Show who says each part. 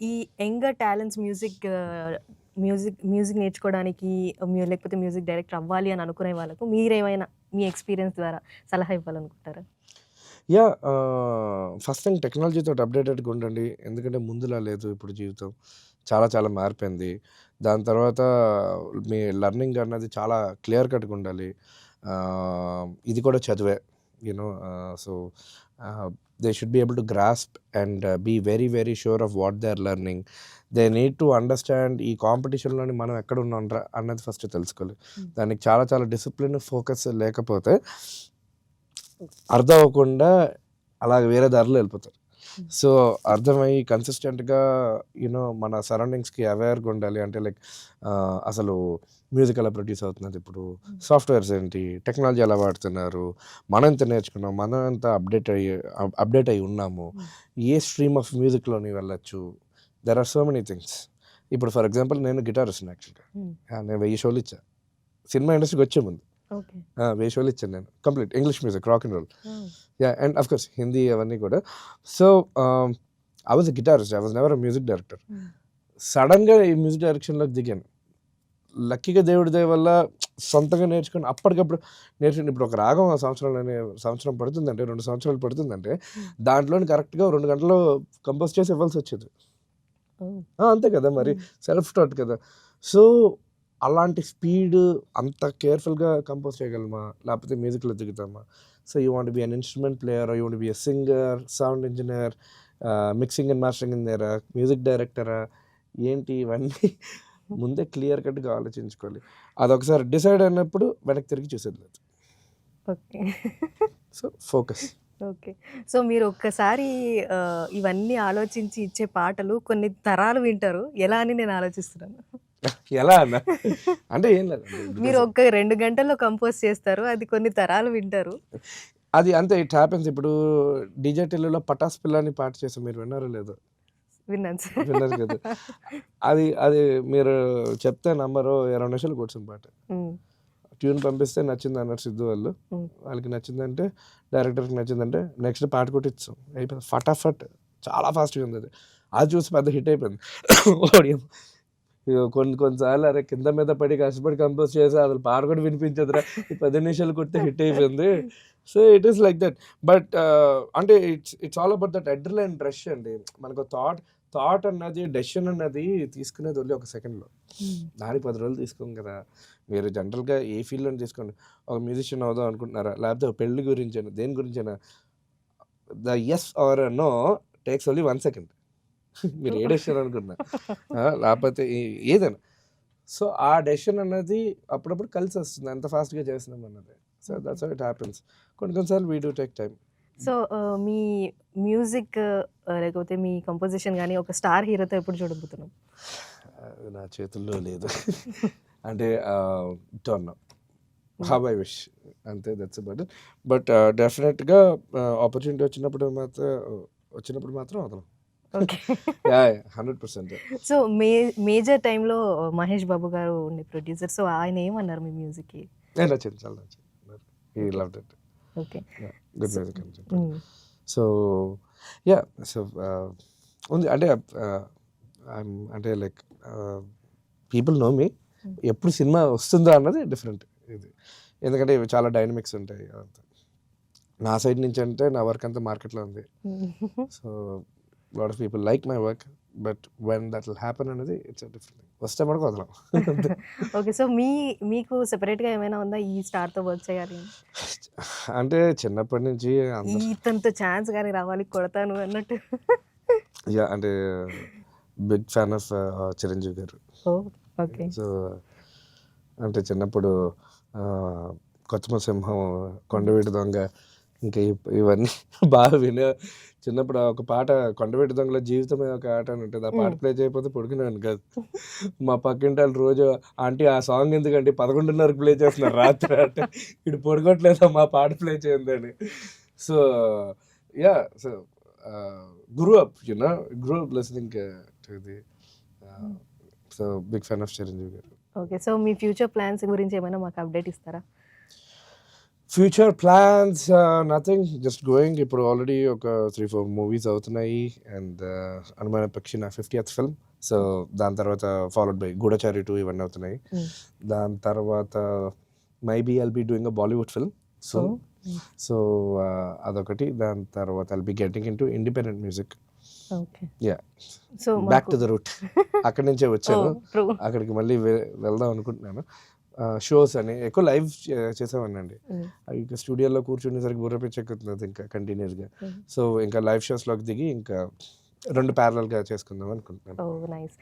Speaker 1: ఈ younger talents music నేర్చుకోవడానికి లేకపోతే మ్యూజిక్ డైరెక్టర్ అవ్వాలి అని అనుకునే వాళ్ళకు మీరేమైనా మీ ఎక్స్‌పీరియన్స్ ద్వారా సలహా ఇవ్వాలనుకుంటారా?
Speaker 2: యాహ్! ఫస్ట్ థింగ్ టెక్నాలజీతోటి అప్‌డేటెడ్‌గా ఉండండి. ఎందుకంటే ముందులా లేదు ఇప్పుడు జీవితం. చాలా చాలా మారిపోయింది. దాని తర్వాత మీ లెర్నింగ్ అన్నది చాలా క్లియర్ కట్‌గా ఉండాలి. ఇది కూడా చదువే. You know so, they should be able to grasp and be very very sure of what they are learning. They need to understand ఈ కాంపిటీషన్‌లోని మనం ఎక్కడున్నాంరా అన్నది ఫస్ట్ తెలుసుకోవాలి.
Speaker 1: హ్మ్.
Speaker 2: దానికి చాలా చాలా డిసిప్లిన్, ఫోకస్ లేకపోతే అర్థం అవ్వకుండా అలాగ వేరే దారిలో వెళ్ళిపోతారు.
Speaker 1: హ్మ్.
Speaker 2: సో, అర్థమయ్యి కన్సిస్టెంట్‌గా మన సరౌండింగ్స్‌కి అవేర్‌గా ఉండాలి. అంటే లైక్ అసలు మ్యూజిక్ ఎలా ప్రొడ్యూస్ అవుతున్నది ఇప్పుడు,
Speaker 1: హ్మ్.
Speaker 2: సాఫ్ట్‌వేర్స్ ఏంటి, టెక్నాలజీ ఎలా వాడుతున్నారు, మనం ఎంత నేర్చుకున్నాం, మనం ఎంత అప్‌డేట్ అయ్యి ఉన్నాము,
Speaker 1: హ్మ్.
Speaker 2: ఏ స్ట్రీమ్ ఆఫ్ మ్యూజిక్‌లోని వెళ్ళొచ్చు. There are so many things. ఇప్పుడు ఫర్ ఎగ్జాంపుల్ నేను గిటారిస్ట్‌ని యాక్చువల్‌గా.
Speaker 1: హ్మ్.
Speaker 2: నేను 1000 షోలు ఇచ్చా. సినిమా ఇండస్ట్రీకి వచ్చే ముందు.
Speaker 1: ఓకే.
Speaker 2: 1000 షోలు ఇచ్చాను నేను. Complete English music, rock and roll.
Speaker 1: Oh!
Speaker 2: Yeah! And of course Hindi అవన్నీ కూడా. So, I was a guitarist. I was never a music director.
Speaker 1: Hmm.
Speaker 2: సడెన్‌గా ఈ మ్యూజిక్ డైరెక్షన్‌లోకి దిగాను. లక్కీగా దేవుడి దయ వల్ల సొంతంగా నేర్చుకొని అప్పటికప్పుడు నేర్చుకుని ఇప్పుడు ఒక రాగం సంవత్సరం పడుతుందంటే, 2 సంవత్సరాలు పడుతుందంటే,
Speaker 1: హ్మ్.
Speaker 2: దాంట్లోని కరెక్ట్‌గా 2 గంటల్లో కంపోజ్ చేసి ఇవ్వాల్సొచ్చేది.
Speaker 1: ఓహ్!
Speaker 2: అంతే కదా మరి.
Speaker 1: హ్మ్.
Speaker 2: సెల్ఫ్ టాట్ కదా. సో, అలాంటి స్పీడ్ అంత కేర్‌ఫుల్‌గా కంపోజ్ చేయగలమా? లేకపోతే మ్యూజిక్‌లో దిగుతామా? So, you want be an instrument player, you want be a singer, sound engineer, mixing and mastering ఇంజినీరా, మ్యూజిక్ డైరెక్టరా, ఏంటి ఇవన్నీ ముందే క్లియర్ కట్‌గా ఆలోచించుకోవాలి. అదొకసారి డిసైడ్ అయినప్పుడు వెనక్కి తిరిగి చూసేది లేదు.
Speaker 1: Okay.
Speaker 2: So, focus.
Speaker 1: Okay. So, మీరు ఒక్కసారి ఇవన్నీ ఆలోచించి ఇచ్చే పాటలు కొన్ని తరాలు వింటారు. ఎలా అని నేను ఆలోచిస్తున్నాను.
Speaker 2: ఎలా అన్న? అంటే ఏం లేదండి.
Speaker 1: మీరు
Speaker 2: బికాజ్
Speaker 1: ఒక 2 గంటల్లో కంపోజ్ చేస్తారు. అది కొన్ని తరాలు వింటారు.
Speaker 2: అది అంతే ఇట్ హ్యాపెన్స్. ఇప్పుడు 'డీజే టిల్లులో' 'పటాస్ పిల్ల' అని పాట చేసాం. మీరు విన్నారో లేదో?
Speaker 1: విన్నాను సార్.
Speaker 2: విన్నారు కదా! అది అది మీరు చెప్తే నమ్మరు. 20 నిమిషాలు కూర్చున్న పాట.
Speaker 1: హ్మ్.
Speaker 2: ట్యూన్ పంపిస్తే నచ్చిందన్నారు సిద్ధు వాళ్ళు.
Speaker 1: హ్మ్.
Speaker 2: వాళ్ళకి నచ్చిందంటే, డైరెక్టర్‌కి నచ్చిందంటే నెక్స్ట్ పాట కొట్టిచ్చేసాం. అయిపోయింది. ఫటాఫట్ చాలా ఫాస్ట్‌గా ఉందది. అది చూసి పెద్ద హిట్ అయిపోయింది. ఓడియమ్మ! ఇగ కొన్ని కొన్ని సార్లు అరే కింద మీద పడి కష్టపడి కంపోజ్ చేసా అసలు పాట కూడా వినిపించదురా! ఈ 10 నిమిషాలు కొడితే హిట్ అయిపోయింది. So, it is like that. But అంటే it's all about that adrenaline rush అండి. మనకు థాట్ అన్నది, డెసిషన్ అన్నది తీసుకునేది ఓన్లీ ఒక సెకండ్‌లో.
Speaker 1: హ్మ్.
Speaker 2: దానికి 10 రోజులు తీసుకోం కదా! మీరు జనరల్‌గా ఏ ఫీల్డ్‌లోనే తీసుకోండి. ఒక మ్యూజిషియన్ అవుదాం అనుకుంటున్నారా? లేకపోతే ఒక పెళ్లి గురించైనా, దేని గురించైనా the yes or no takes only 1 second. మీరు ఏ డెసిషన్ అనుకున్నా. లేపోతే ఏదైనా. సో, ఆ డెసిషన్ అన్నది అప్పుడప్పుడు కలిసొస్తుంది. ఎంత ఫాస్ట్‌గా చేసినామన్నది. So,
Speaker 1: okay.
Speaker 2: That's how it happens. కొన్ని కొన్ని సార్లు we do take time.
Speaker 1: So, మీ మ్యూజిక్ లేకపోతే మీ కంపోజిషన్ గాని ఒక స్టార్ హీరోతో ఎప్పుడు చూడబోతున్నాం?
Speaker 2: అది నా చేతుల్లో లేదు. అంటే డోంట్ నో.
Speaker 1: హ్మ్.
Speaker 2: How I wish. అంతే దట్స్ అబౌట్ ఇట్. బట్ డెఫినిట్‌గా ఆపర్చునిటీ వచ్చినప్పుడు మాత్రం వదలం.
Speaker 1: ఓకే.
Speaker 2: యాహ్! 100%.
Speaker 1: సో, మేజర్ టైమ్‌లో మహేష్ బాబు గారు ఉండే ప్రొడ్యూసర్. సో, ఆయన ఏమన్నారు మీ మ్యూజిక్‌కి?
Speaker 2: నచ్చింది. చాలా నచ్చింది. He
Speaker 1: okay.
Speaker 2: Loved it.
Speaker 1: Okay.
Speaker 2: Yeah! Good
Speaker 1: so
Speaker 2: music అని చెప్పాడు.
Speaker 1: హ్మ్.
Speaker 2: So, yeah! సో, ఉంది. అంటే అంటే లైక్ పీపుల్ నో మీ.
Speaker 1: హ్మ్.
Speaker 2: ఎప్పుడు సినిమా వస్తుందా అన్నది డిఫరెంట్ ఇది. ఎందుకంటే ఇవి చాలా డైనమిక్స్ ఉంటాయి అదంతా. నా సైడ్ నుంచి అంటే నా వర్క్ అంతా మార్కెట్‌లో ఉంది.
Speaker 1: హ్మ్.
Speaker 2: So, lot of people like my work. But when that will happen అనేది ఇట్స్ ఎ డిఫరెంట్ థింగ్. వస్తే మటుకు వదలం. అంతే.
Speaker 1: ఓకే. సో, మీకు సెపరేట్‌గా ఏమైనా ఉందా? ఈ స్టార్‌తో వర్క్ చేయాలి అని?
Speaker 2: అంటే చిన్నప్పటి నుంచి అందరు
Speaker 1: ఇతనితో ఛాన్స్ గాని రావాలి కొడతాను అన్నట్టు.
Speaker 2: యాహ్! అంటే బిగ్ ఫ్యాన్ ఆఫ్ చిరంజీవి గారు.
Speaker 1: ఓహ్! ఓకే.
Speaker 2: సో, అంటే చిన్నప్పుడు ఆహ్, 'కొచ్చమ సింహం',
Speaker 1: హ్మ్.
Speaker 2: 'కొండవీటి దొంగ' ఇంకా ఇవన్నీ బాగా చిన్నప్పుడు ఒక పాట 'కొండవీటి దొంగలో జీవితమే ఒక ఆట' అని ఉంటది. ఆ పాట
Speaker 1: హ్మ్.
Speaker 2: ప్లే చేయకపోతే పడుకునేవాడిని కాదు. మా పక్కింటోళ్ళు రోజు "ఆంటీ ఆ సాంగ్ ఎందుకండి 11:30కి ప్లే చేస్తున్నారు రాత్రి" అంటే, "ఈడు పడుకోవట్లేదా మా పాట ప్లే చేయండి" అని. So, yeah! So, grew up grew up listening to the ah,
Speaker 1: hmm.
Speaker 2: So, big fan of Chiranjeevi garu.
Speaker 1: Okay. So, మీ ఫ్యూచర్ ప్లాన్స్ గురించి ఏమైనా మాకు అప్డేట్ ఇస్తారా?
Speaker 2: Future plans nothing, just going. ఇప్పుడు ఆల్రెడీ ఒక 3-4 మూవీస్ అవుతున్నాయి. అండ్ అనుమాన పక్షి నా 50th ఫిల్మ్. సో దాని తర్వాత ఫాలోడ్ బై గూఢచారి 2 ఇవన్నీ అవుతున్నాయి. దాని తర్వాత maybe I'll be doing a Bollywood film soon. So అదొకటి. దాని తర్వాత I'll be getting into independent music.
Speaker 1: Okay.
Speaker 2: Yeah.
Speaker 1: So
Speaker 2: back to the route. అక్కడి నుంచే వచ్చాను.
Speaker 1: ట్రూ.
Speaker 2: అక్కడికి మళ్ళీ వెళ్దాం అనుకుంటున్నాను. షోస్ అని ఎక్కువ లైవ్ చేసేవాడినండి. ఇంకా స్టూడియోలో కూర్చునేసరికి బుర్ర పిచ్చెక్కుతుంది ఇంకా కంటిన్యూస్గా. సో ఇంకా లైవ్ షోస్లోకి దిగి ఇంకా 2 ప్యారలల్గా చేసుకుందాం అనుకుంటున్నాను.
Speaker 1: ఓ నైస్.